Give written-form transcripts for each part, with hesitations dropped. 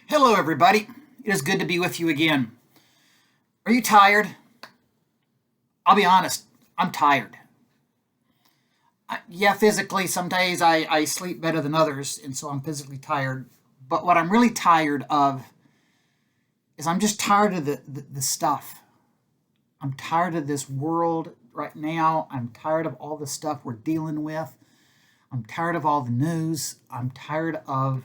Hello, everybody. It is good to be with you again. Are you tired? I'll be honest, I'm tired. Yeah, physically, some days I sleep better than others, and so I'm physically tired. But what I'm really tired of is I'm just tired of the stuff. I'm tired of this world right now. I'm tired of all the stuff we're dealing with. I'm tired of all the news. I'm tired of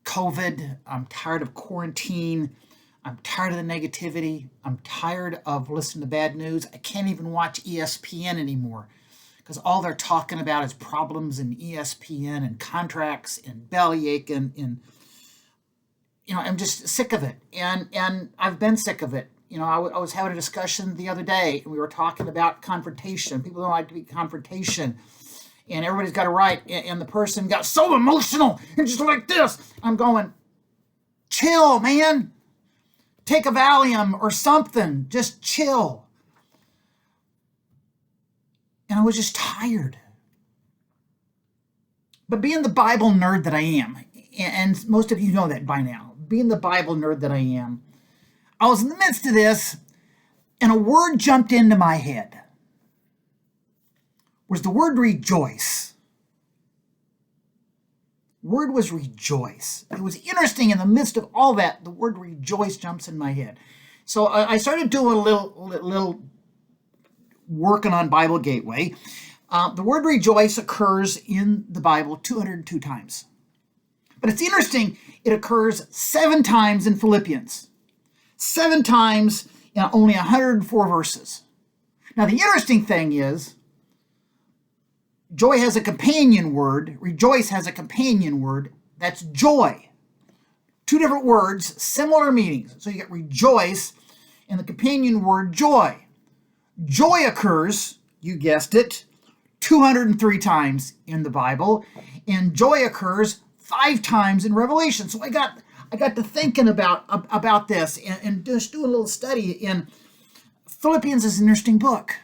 COVID. I'm tired of quarantine. I'm tired of the negativity. I'm tired of listening to bad news. I can't even watch ESPN anymore because all they're talking about is problems in ESPN and contracts and bellyache and I'm just sick of it. And I've been sick of it. I was having a discussion the other day and we were talking about confrontation. People don't like to be confrontation. And everybody's got a right. And the person got so emotional and just like this. I'm going, chill, man. Take a Valium or something. Just chill. And I was just tired. But being the Bible nerd that I am, and most of you know that by now, being the Bible nerd that I am, I was in the midst of this, and a word jumped into my head. Was the word rejoice. Word was rejoice. It was interesting in the midst of all that, the word rejoice jumps in my head. So I started doing a little working on Bible Gateway. The word rejoice occurs in the Bible 202 times. But it's interesting, it occurs 7 times in Philippians. 7 times in only 104 verses. Now the interesting thing is, joy has a companion word, rejoice has a companion word, that's joy. 2 different words, similar meanings. So you get rejoice and the companion word joy. Joy occurs, you guessed it, 203 times in the Bible, and joy occurs 5 times in Revelation. So I got to thinking about this and just doing a little study. In Philippians is an interesting book.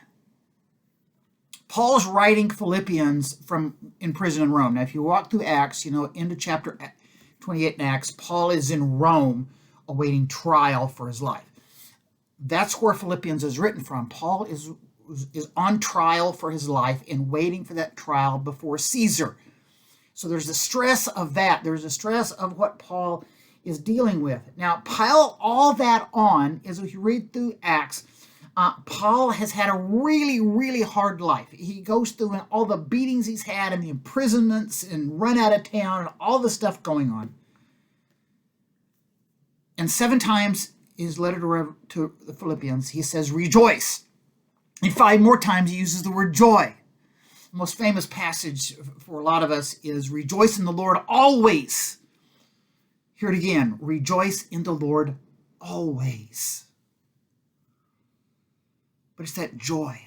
Paul's writing Philippians from in prison in Rome. Now, if you walk through Acts, into chapter 28 in Acts, Paul is in Rome awaiting trial for his life. That's where Philippians is written from. Paul is on trial for his life and waiting for that trial before Caesar. So there's the stress of that. There's the stress of what Paul is dealing with. Now, pile all that on as you read through Acts. Paul has had a really, really hard life. He goes through all the beatings he's had and the imprisonments and run out of town and all the stuff going on. And 7 times in his letter to the Philippians, he says, rejoice. And 5 more times he uses the word joy. The most famous passage for a lot of us is rejoice in the Lord always. Hear it again. Rejoice in the Lord always. But it's that joy,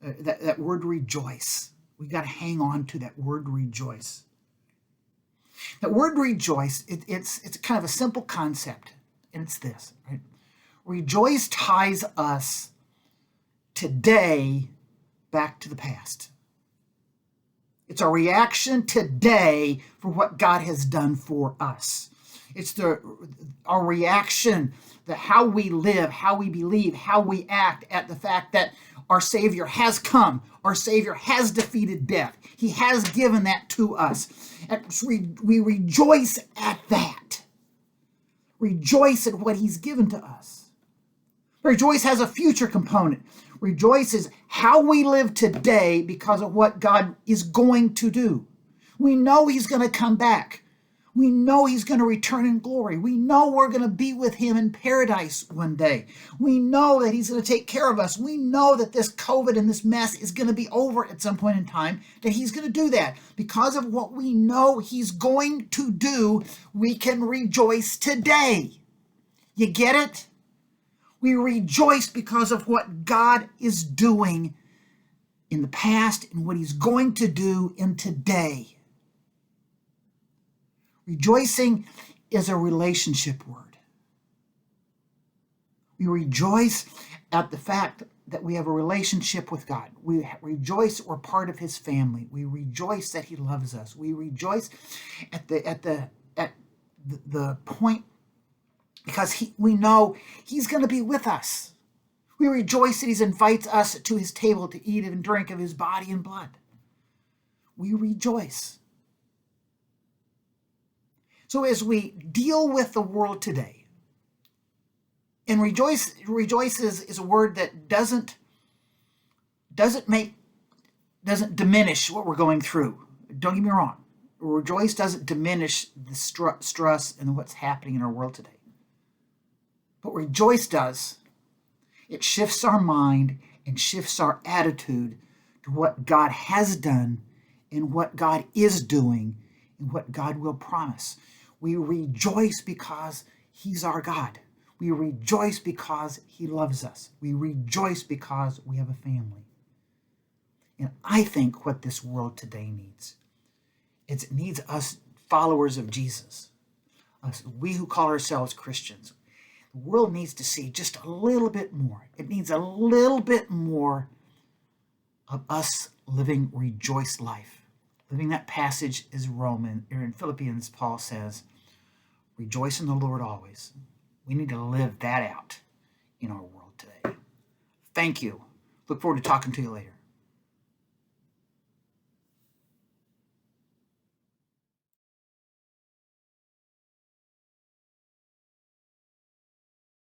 that word rejoice. We got to hang on to that word rejoice. That word rejoice, it's kind of a simple concept, and it's this, right? Rejoice ties us today back to the past. It's a reaction today for what God has done for us. It's our reaction, how we live, how we believe, how we act at the fact that our Savior has come. Our Savior has defeated death. He has given that to us. And we rejoice at that. Rejoice at what He's given to us. Rejoice has a future component. Rejoice is how we live today because of what God is going to do. We know He's going to come back. We know He's going to return in glory. We know we're going to be with Him in paradise one day. We know that He's going to take care of us. We know that this COVID and this mess is going to be over at some point in time, that He's going to do that. Because of what we know He's going to do, we can rejoice today. You get it? We rejoice because of what God is doing in the past and what He's going to do in today. Rejoicing is a relationship word. We rejoice at the fact that we have a relationship with God. We rejoice we're part of His family. We rejoice that He loves us. We rejoice at the point because we know he's going to be with us. We rejoice that he invites us to his table to eat and drink of his body and blood. We rejoice. So as we deal with the world today, and rejoice is a word that doesn't diminish what we're going through. Don't get me wrong. Rejoice doesn't diminish the stress and what's happening in our world today. But rejoice does. It shifts our mind and shifts our attitude to what God has done and what God is doing and what God will promise. We rejoice because he's our God. We rejoice because he loves us. We rejoice because we have a family. And I think what this world today needs, it needs us followers of Jesus, us, we who call ourselves Christians. The world needs to see just a little bit more. It needs a little bit more of us living rejoiced life. Living that passage is in Philippians, Paul says, rejoice in the Lord always. We need to live that out in our world today. Thank you. Look forward to talking to you later.